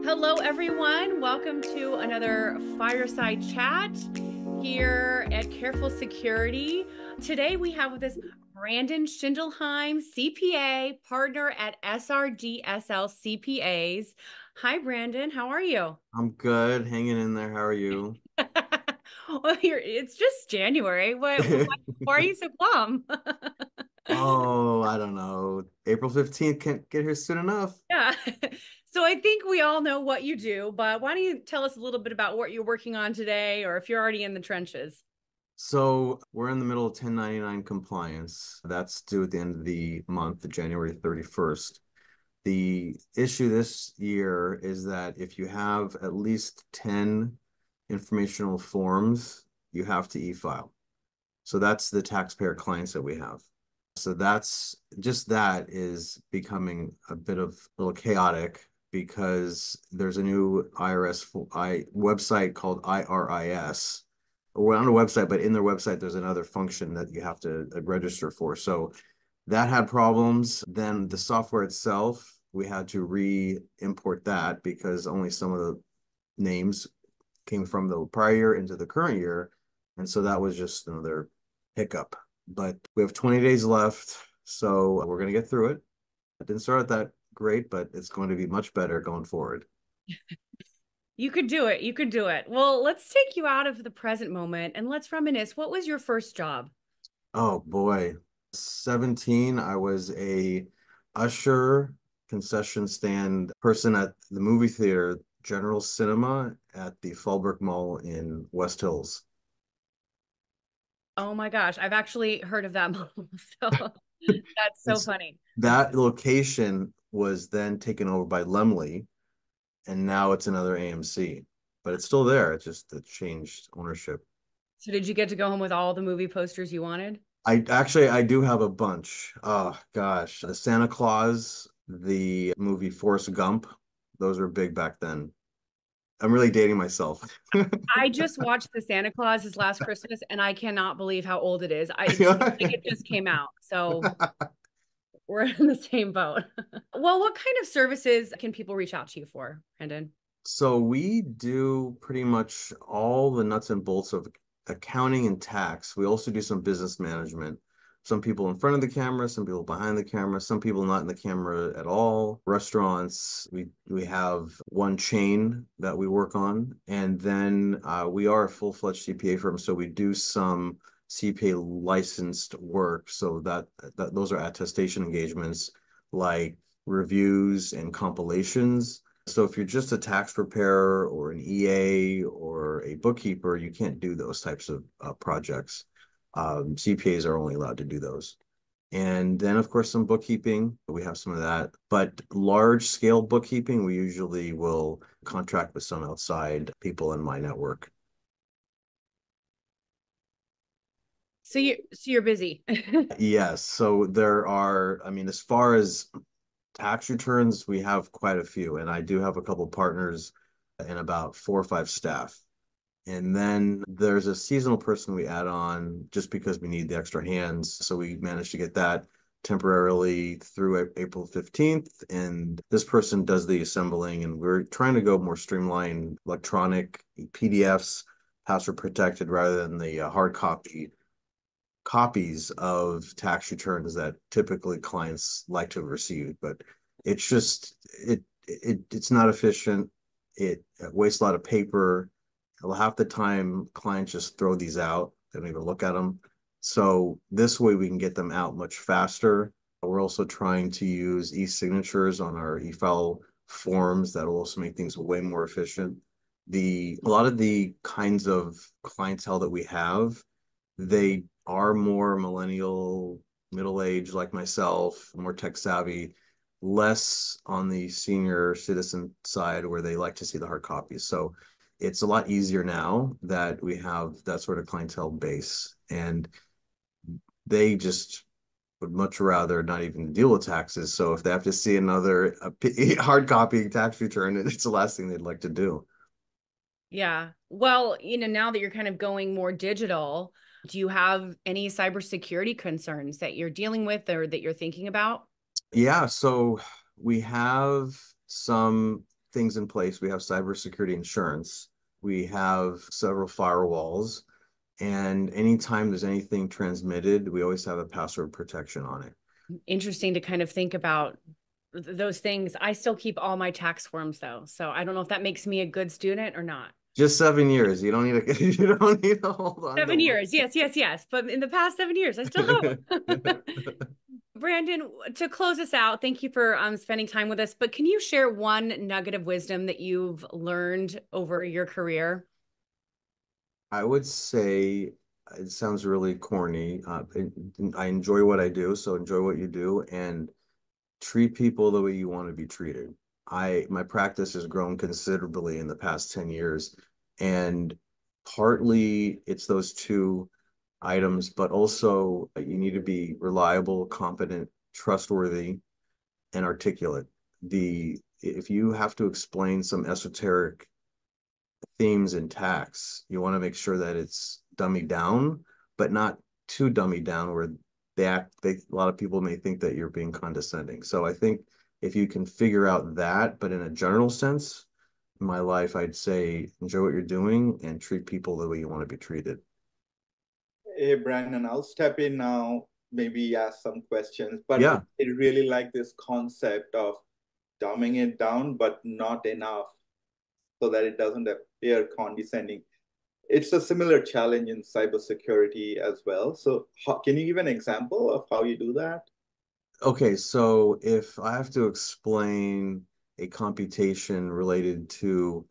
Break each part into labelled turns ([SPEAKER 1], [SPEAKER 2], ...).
[SPEAKER 1] Hello, everyone. Welcome to another Fireside Chat here at Careful Security. Today we have with us Brandon Schindelheim, CPA, partner at SRDSL CPAs. Hi, Brandon. How are you?
[SPEAKER 2] I'm good, hanging in there. How are you?
[SPEAKER 1] Well, it's just January. Why are you so glum?
[SPEAKER 2] Oh, I don't know. April 15th can't get here soon enough.
[SPEAKER 1] Yeah. So I think we all know what you do, but why don't you tell us a little bit about what you're working on today, or if you're already in the trenches?
[SPEAKER 2] So we're in the middle of 1099 compliance. That's due at the end of the month, January 31st. The issue this year is that if you have at least 10 informational forms, you have to e-file. So that's the taxpayer clients that we have. So that's just that is becoming a bit of a little chaotic because there's a new website called IRIS. We're on a website, but in their website, there's another function that you have to register for. So that had problems. Then the software itself, we had to re-import that because only some of the names came from the prior year into the current year. And so that was just another hiccup. But we have 20 days left, so we're going to get through it. It didn't start out that great, but it's going to be much better going forward.
[SPEAKER 1] You could do it. You could do it. Well, let's take you out of the present moment and let's reminisce. What was your first job?
[SPEAKER 2] Oh boy. 17, I was a usher, concession stand person at the movie theater, General Cinema at the Fallbrook Mall in West Hills.
[SPEAKER 1] Oh my gosh, I've actually heard of that model. So that's so
[SPEAKER 2] It's
[SPEAKER 1] funny.
[SPEAKER 2] that location was then taken over by Lemley, and now it's another AMC, but it's still there. It's just it changed ownership.
[SPEAKER 1] So did you get to go home with all the movie posters you wanted?
[SPEAKER 2] I do have a bunch. Oh gosh, the Santa Claus, the movie Forrest Gump, those were big back then. I'm really dating myself.
[SPEAKER 1] I just watched the Santa Claus this last Christmas and I cannot believe how old it is. It seems like it just came out. So we're in the same boat. Well, what kind of services can people reach out to you for, Brandon?
[SPEAKER 2] So we do pretty much all the nuts and bolts of accounting and tax. We also do some business management. Some people in front of the camera, some people behind the camera, some people not in the camera at all. Restaurants, we have one chain that we work on, and then we are a full-fledged CPA firm, so we do some CPA licensed work. So that those are attestation engagements like reviews and compilations. So if you're just a tax preparer or an EA or a bookkeeper, you can't do those types of projects. CPAs are only allowed to do those. And then, of course, some bookkeeping. We have some of that. But large scale bookkeeping, we usually will contract with some outside people in my network.
[SPEAKER 1] So you're busy.
[SPEAKER 2] Yes. So there are, I mean, as far as tax returns, we have quite a few. And I do have a couple partners and about 4 or 5 staff. And then there's a seasonal person we add on just because we need the extra hands. So we managed to get that temporarily through April 15th. And this person does the assembling. And we're trying to go more streamlined electronic PDFs, password protected rather than the hard copies of tax returns that typically clients like to have received. But it's just it's not efficient. It wastes a lot of paper. Half the time, clients just throw these out. They don't even look at them. So this way, we can get them out much faster. We're also trying to use e-signatures on our e-file forms. That will also make things way more efficient. A lot of the kinds of clientele that we have, they are more millennial, middle age like myself, more tech savvy, less on the senior citizen side where they like to see the hard copies. So it's a lot easier now that we have that sort of clientele base, and they just would much rather not even deal with taxes. So if they have to see another hard copy tax return, it's the last thing they'd like to do.
[SPEAKER 1] Yeah. Well, now that you're kind of going more digital, do you have any cybersecurity concerns that you're dealing with, or that you're thinking about?
[SPEAKER 2] Yeah, so we have some things in place. We have cybersecurity insurance. We have several firewalls. And anytime there's anything transmitted, we always have a password protection on it.
[SPEAKER 1] Interesting to kind of think about those things. I still keep all my tax forms though. So I don't know if that makes me a good student or not.
[SPEAKER 2] Just 7 years. You don't need to you don't need to hold on
[SPEAKER 1] 7 years. Yes, yes, yes. But in the past 7 years, I still have them. Brandon, to close us out, thank you for spending time with us. But can you share one nugget of wisdom that you've learned over your career?
[SPEAKER 2] I would say it sounds really corny. I enjoy what I do, so enjoy what you do and treat people the way you want to be treated. My practice has grown considerably in the past 10 years, and partly it's those two items, but also you need to be reliable, competent, trustworthy, and articulate. If you have to explain some esoteric themes in tax, you want to make sure that it's dummied down, but not too dummied down where a lot of people may think that you're being condescending. So I think if you can figure out that, but in a general sense, in my life, I'd say enjoy what you're doing and treat people the way you want to be treated.
[SPEAKER 3] Hey, Brandon, I'll step in now, maybe ask some questions, but
[SPEAKER 2] Yeah.
[SPEAKER 3] I really like this concept of dumbing it down, but not enough so that it doesn't appear condescending. It's a similar challenge in cybersecurity as well. So can you give an example of how you do that?
[SPEAKER 2] Okay, so if I have to explain a computation related to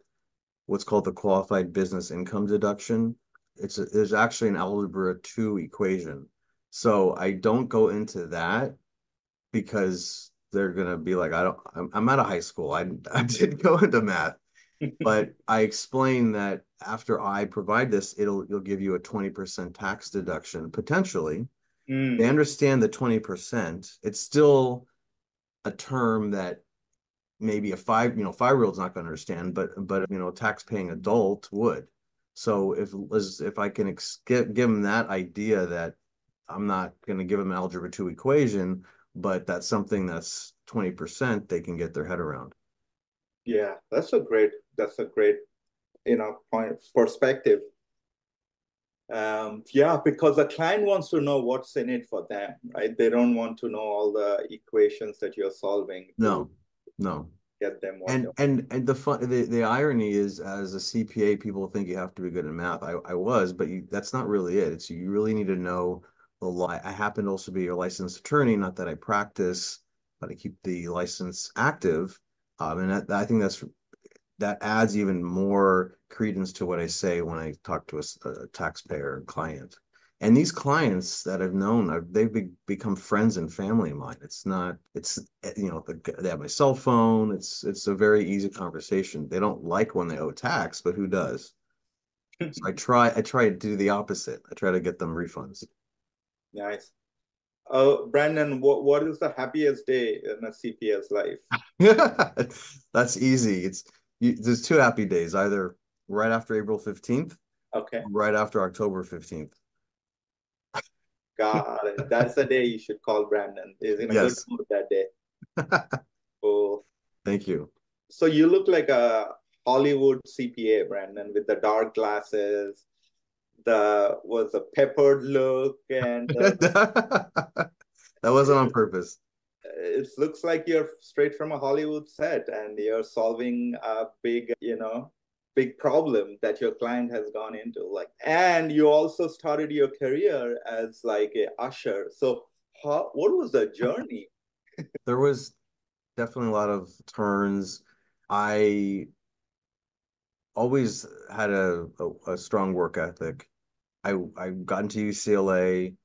[SPEAKER 2] what's called the qualified business income deduction, there's actually an algebra 2 equation. So I don't go into that because they're gonna be like, I'm out of high school. I did go into math, but I explain that after I provide this, you'll give you a 20% tax deduction potentially. They understand the 20%. It's still a term that maybe a 5-year-old's not going to understand, but a tax paying adult would. So if I can give them that idea that I'm not going to give them an algebra 2 equation, but that's something that's 20%, they can get their head around.
[SPEAKER 3] Yeah, that's a great point perspective. Yeah, because the client wants to know what's in it for them, right? They don't want to know all the equations that you're solving.
[SPEAKER 2] No.
[SPEAKER 3] Get them what
[SPEAKER 2] and the irony is, as a CPA, people think you have to be good in math. I was, but that's not really it. You really need to know the law. I happen to also be a licensed attorney, not that I practice, but I keep the license active. And I think that adds even more credence to what I say when I talk to a taxpayer client. And these clients that I've known, they've become friends and family of mine. They have my cell phone. It's a very easy conversation. They don't like when they owe tax, but who does? So I try to do the opposite. I try to get them refunds.
[SPEAKER 3] Nice. Brandon, what is the happiest day in a CPA's life?
[SPEAKER 2] That's easy. There's two happy days, either right after April 15th,
[SPEAKER 3] Okay.
[SPEAKER 2] or right after October 15th.
[SPEAKER 3] Got it. That's the day you should call Brandon. He's in a good
[SPEAKER 2] Yes.
[SPEAKER 3] mood that day. Cool.
[SPEAKER 2] Thank you.
[SPEAKER 3] So you look like a Hollywood CPA, Brandon, with the dark glasses, the peppered look, and
[SPEAKER 2] That wasn't on purpose.
[SPEAKER 3] it looks like you're straight from a Hollywood set and you're solving a big problem that your client has gone into. And you also started your career as like a usher. So what was the journey?
[SPEAKER 2] There was definitely a lot of turns. I always had a strong work ethic. I got into UCLA,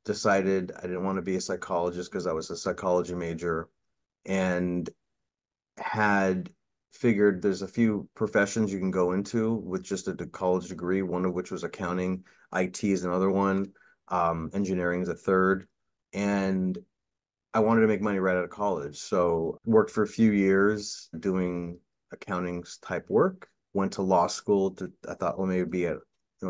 [SPEAKER 2] decided I didn't want to be a psychologist because I was a psychology major, and had figured there's a few professions you can go into with just a college degree, one of which was accounting. IT is another one. Engineering is a third. And I wanted to make money right out of college. So worked for a few years doing accounting type work, went to law school I thought, well, maybe be a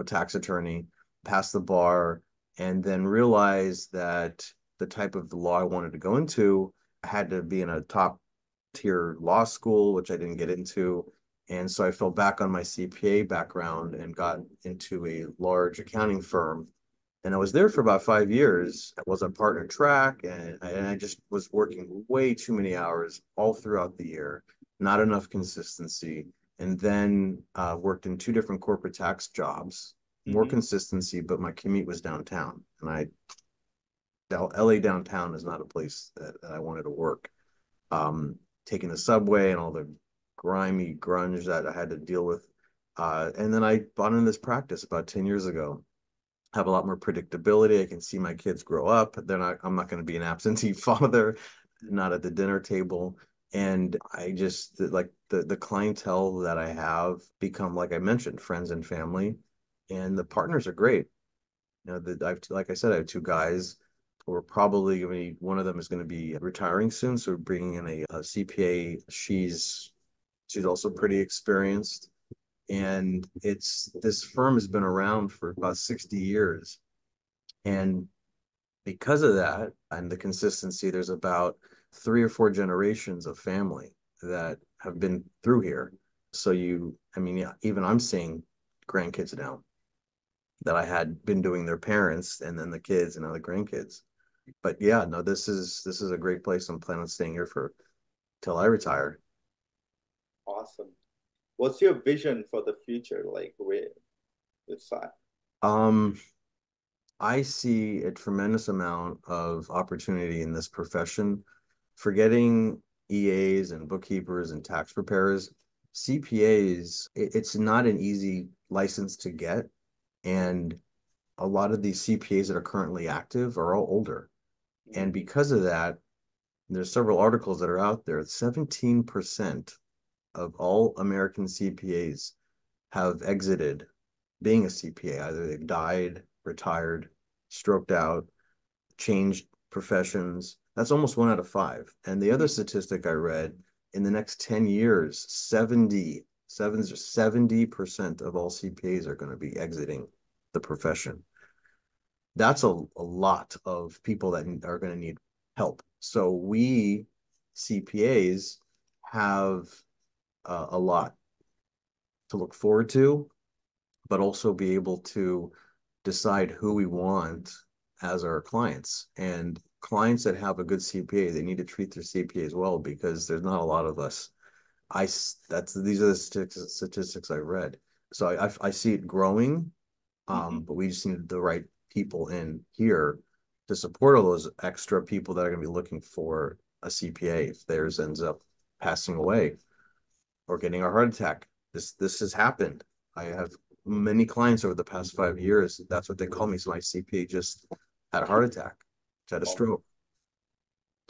[SPEAKER 2] tax attorney, passed the bar, and then realized that the type of law I wanted to go into, I had to be in a top tier law school, which I didn't get into. And so I fell back on my CPA background and got into a large accounting firm. And I was there for about 5 years. I was on partner track, and I just was working way too many hours all throughout the year, not enough consistency. And then worked in two different corporate tax jobs, more consistency, but my commute was downtown. And LA downtown is not a place that I wanted to work. Taking the subway and all the grimy grunge that I had to deal with. And then I bought in this practice about 10 years ago. Have a lot more predictability. I can see my kids grow up. I'm not going to be an absentee father, not at the dinner table. And I just like the clientele that I have become, like I mentioned, friends and family, and the partners are great. Like I said, I have two guys. We're probably going to be, one of them is going to be retiring soon. So we're bringing in a CPA. She's also pretty experienced. And this firm has been around for about 60 years. And because of that and the consistency, there's about 3 or 4 generations of family that have been through here. So yeah, even I'm seeing grandkids now that I had been doing their parents, and then the kids and now the grandkids. But yeah, no, this is a great place. I'm planning on staying here till I retire.
[SPEAKER 3] Awesome. What's your vision for the future, like with that?
[SPEAKER 2] I see a tremendous amount of opportunity in this profession. Forgetting EAs and bookkeepers and tax preparers, CPAs, it's not an easy license to get. And a lot of these CPAs that are currently active are all older. And because of that, there's several articles that are out there. 17% of all American CPAs have exited being a CPA. Either they've died, retired, stroked out, changed professions. That's almost 1 out of 5. And the other statistic I read, in the next 10 years, 70% of all CPAs are going to be exiting the profession. That's a lot of people that are going to need help. So we CPAs have a lot to look forward to, but also be able to decide who we want as our clients. And clients that have a good CPA, they need to treat their CPA as well, because there's not a lot of us. These are the statistics I read. So I see it growing, but we just need the right people in here to support all those extra people that are going to be looking for a CPA if theirs ends up passing away or getting a heart attack. This has happened. I have many clients over the past 5 years. That's what they call me. So my CPA just had a heart attack, had a stroke,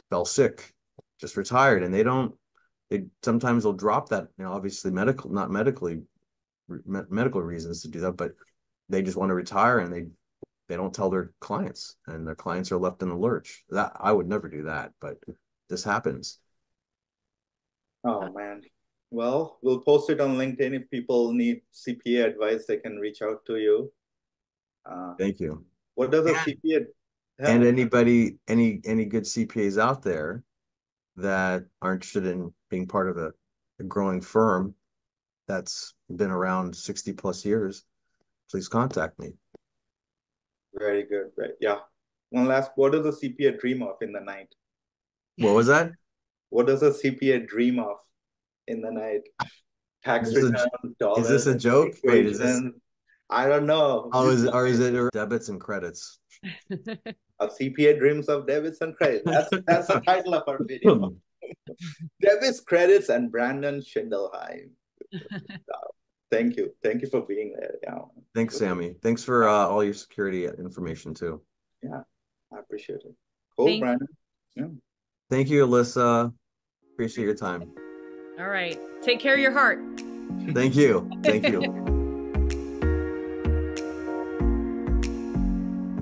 [SPEAKER 2] fell sick, just retired. And they sometimes they'll drop that, obviously not medical reasons to do that, but they just want to retire, and they don't tell their clients, and their clients are left in the lurch. That I would never do that, but this happens.
[SPEAKER 3] Oh man. Well, we'll post it on LinkedIn. If people need CPA advice, they can reach out to you.
[SPEAKER 2] Thank you.
[SPEAKER 3] What does a CPA have?
[SPEAKER 2] And any good CPAs out there that are interested in being part of a growing firm that's been around 60 plus years, please contact me.
[SPEAKER 3] Very good. Right. Yeah. One last, what does a CPA dream of in the night?
[SPEAKER 2] What was that?
[SPEAKER 3] What does a CPA dream of in the night? Tax returns, dollars.
[SPEAKER 2] Is this a joke? Wait, is this?
[SPEAKER 3] I don't know.
[SPEAKER 2] Oh, is it debits and credits?
[SPEAKER 3] A CPA dreams of debits and credits. That's the title of our video. Debits, credits, and Brandon Schindelheim. Thank you for being there. Yeah.
[SPEAKER 2] Thanks, Sammy. Thanks for all your security information too.
[SPEAKER 3] Yeah, I appreciate it. Cool, Brandon. Yeah.
[SPEAKER 2] Thank you, Alyssa. Appreciate your time.
[SPEAKER 1] All right. Take care of your heart.
[SPEAKER 2] Thank you. Thank you.